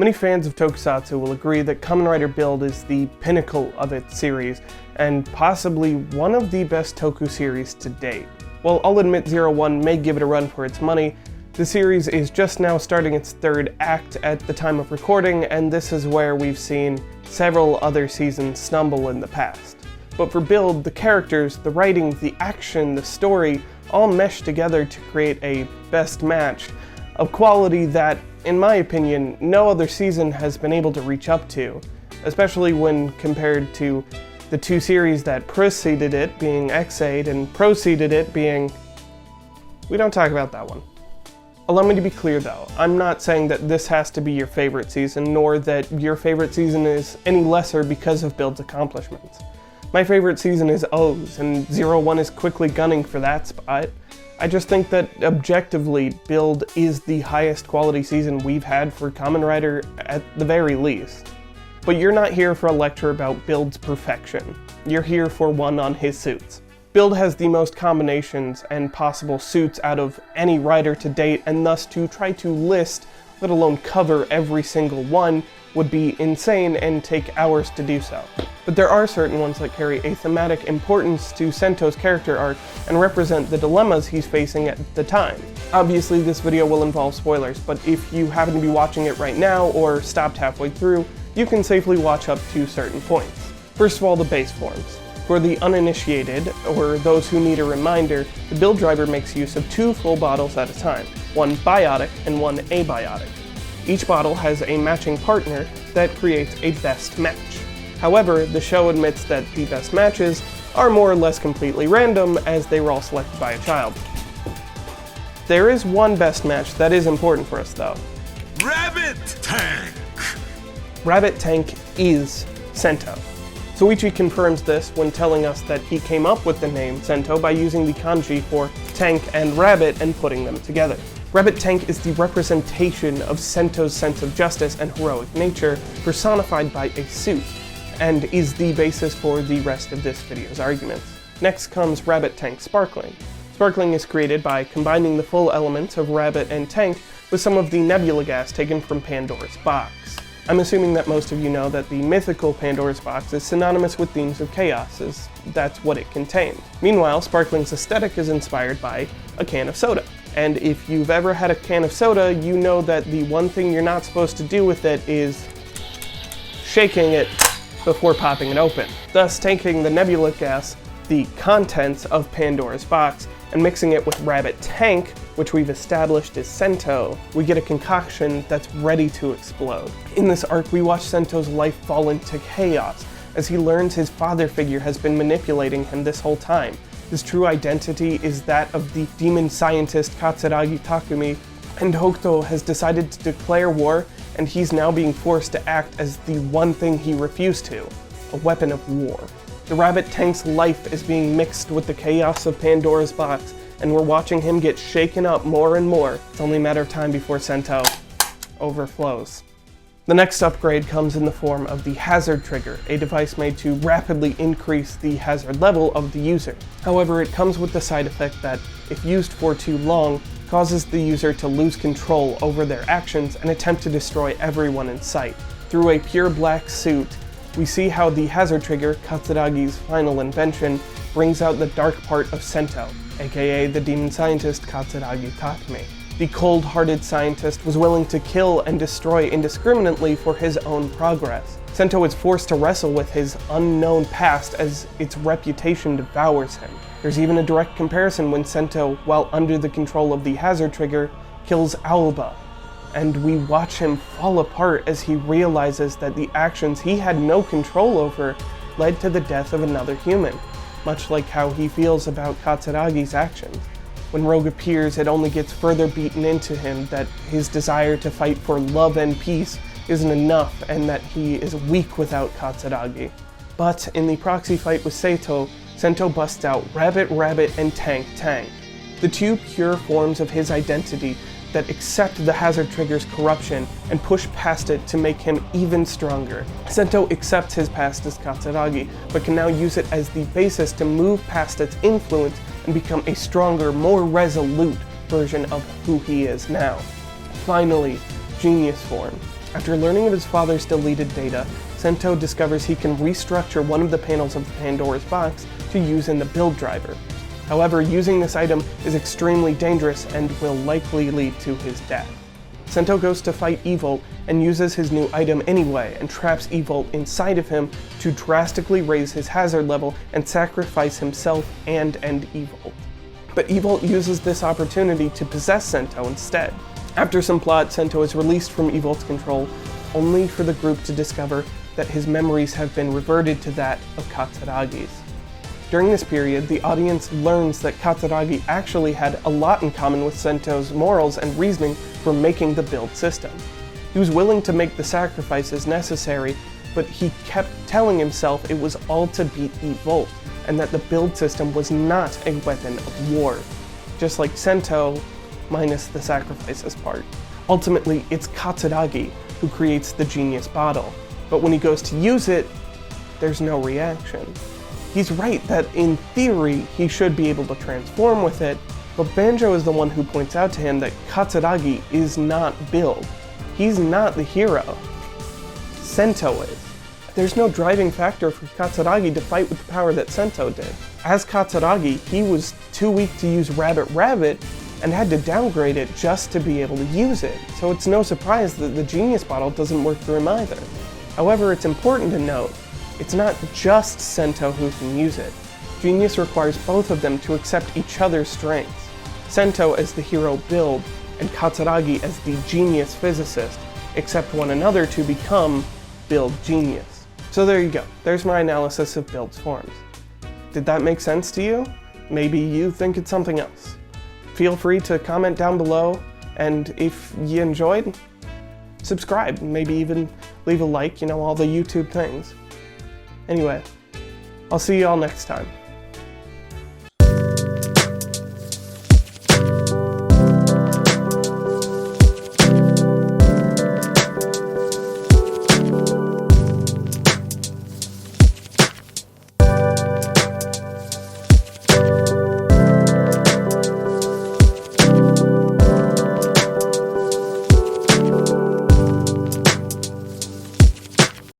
Many fans of TokuSHOUTsu will agree that Kamen Rider Build is the pinnacle of its series, and possibly one of the best Toku series to date. While I'll admit 01 may give it a run for its money, the series is just now starting its third act at the time of recording, and this is where we've seen several other seasons stumble in the past. But for Build, the characters, the writing, the action, the story all mesh together to create a best match of quality that, in my opinion, no other season has been able to reach up to, especially when compared to the two series that preceded it, being X8, and preceded it being... we don't talk about that one. Allow me to be clear though, I'm not saying that this has to be your favorite season, nor that your favorite season is any lesser because of Build's accomplishments. My favorite season is O's, and 01 is quickly gunning for that spot. I just think that, objectively, Build is the highest quality season we've had for Kamen Rider at the very least. But you're not here for a lecture about Build's perfection. You're here for one on his suits. Build has the most combinations and possible suits out of any rider to date, and thus to try to list, let alone cover every single one, would be insane and take hours to do so. But there are certain ones that carry a thematic importance to Sento's character arc and represent the dilemmas he's facing at the time. Obviously this video will involve spoilers, but if you happen to be watching it right now or stopped halfway through, you can safely watch up to certain points. First of all, the base forms. For the uninitiated, or those who need a reminder, the Build driver makes use of 2 full bottles at a time, one biotic and one abiotic. Each bottle has a matching partner that creates a best match. However, the show admits that the best matches are more or less completely random, as they were all selected by a child. There is one best match that is important for us though. Rabbit Tank! Rabbit Tank is Sento. Soichi confirms this when telling us that he came up with the name Sento by using the kanji for tank and rabbit and putting them together. Rabbit Tank is the representation of Sento's sense of justice and heroic nature personified by a suit, and is the basis for the rest of this video's arguments. Next comes Rabbit Tank Sparkling. Sparkling is created by combining the full elements of Rabbit and Tank with some of the nebula gas taken from Pandora's Box. I'm assuming that most of you know that the mythical Pandora's Box is synonymous with themes of chaos, as that's what it contained. Meanwhile, Sparkling's aesthetic is inspired by a can of soda. And if you've ever had a can of soda, you know that the one thing you're not supposed to do with it is shaking it before popping it open. Thus, taking the nebula gas, the contents of Pandora's Box, and mixing it with Rabbit Tank, which we've established is Sento, we get a concoction that's ready to explode. In this arc, we watch Sento's life fall into chaos as he learns his father figure has been manipulating him this whole time. His true identity is that of the demon scientist Katsuragi Takumi, and Hokuto has decided to declare war, and he's now being forced to act as the one thing he refused to, a weapon of war. The Rabbit Tank's life is being mixed with the chaos of Pandora's Box, and we're watching him get shaken up more and more. It's only a matter of time before Sento overflows. The next upgrade comes in the form of the Hazard Trigger, a device made to rapidly increase the hazard level of the user. However, it comes with the side effect that, if used for too long, causes the user to lose control over their actions and attempt to destroy everyone in sight. Through a pure black suit, we see how the Hazard Trigger, Katsuragi's final invention, brings out the dark part of Sento, aka the demon scientist Katsuragi Takumi. The cold-hearted scientist was willing to kill and destroy indiscriminately for his own progress. Sento is forced to wrestle with his unknown past as its reputation devours him. There's even a direct comparison when Sento, while under the control of the Hazard Trigger, kills Aoba, and we watch him fall apart as he realizes that the actions he had no control over led to the death of another human, much like how he feels about Katsuragi's actions. When Rogue appears, it only gets further beaten into him that his desire to fight for love and peace isn't enough, and that he is weak without Katsuragi. But in the proxy fight with Sento busts out Rabbit, and Tank. The two pure forms of his identity that accept the Hazard Trigger's corruption and push past it to make him even stronger. Sento accepts his past as Katsuragi, but can now use it as the basis to move past its influence and become a stronger, more resolute version of who he is now. Finally, Genius Form. After learning of his father's deleted data, Sento discovers he can restructure one of the panels of the Pandora's box to use in the build driver. However, using this item is extremely dangerous and will likely lead to his death. Sento goes to fight Evil and uses his new item anyway and traps Evil inside of him to drastically raise his hazard level and sacrifice himself and end Evil. But Evil uses this opportunity to possess Sento instead. After some plot, Sento is released from Evil's control, only for the group to discover that his memories have been reverted to that of Katsuragi's. During this period, the audience learns that Katsuragi actually had a lot in common with Sento's morals and reasoning for making the build system. He was willing to make the sacrifices necessary, but he kept telling himself it was all to beat Evil, and that the build system was not a weapon of war. Just like Sento, minus the sacrifices part. Ultimately, it's Katsuragi who creates the genius bottle, but when he goes to use it, there's no reaction. He's right that in theory he should be able to transform with it, but Banjo is the one who points out to him that Katsuragi is not Build. He's not the hero. Sento is. There's no driving factor for Katsuragi to fight with the power that Sento did. As Katsuragi, he was too weak to use Rabbit Rabbit and had to downgrade it just to be able to use it, so it's no surprise that the Genius Bottle doesn't work for him either. However, it's important to note, it's not just Sento who can use it. Genius requires both of them to accept each other's strengths. Sento as the hero Build, and Katsuragi as the genius physicist, accept one another to become Build Genius. So there you go, there's my analysis of Build's forms. Did that make sense to you? Maybe you think it's something else. Feel free to comment down below, and if you enjoyed, subscribe, maybe even leave a like, all the YouTube things. Anyway, I'll see you all next time.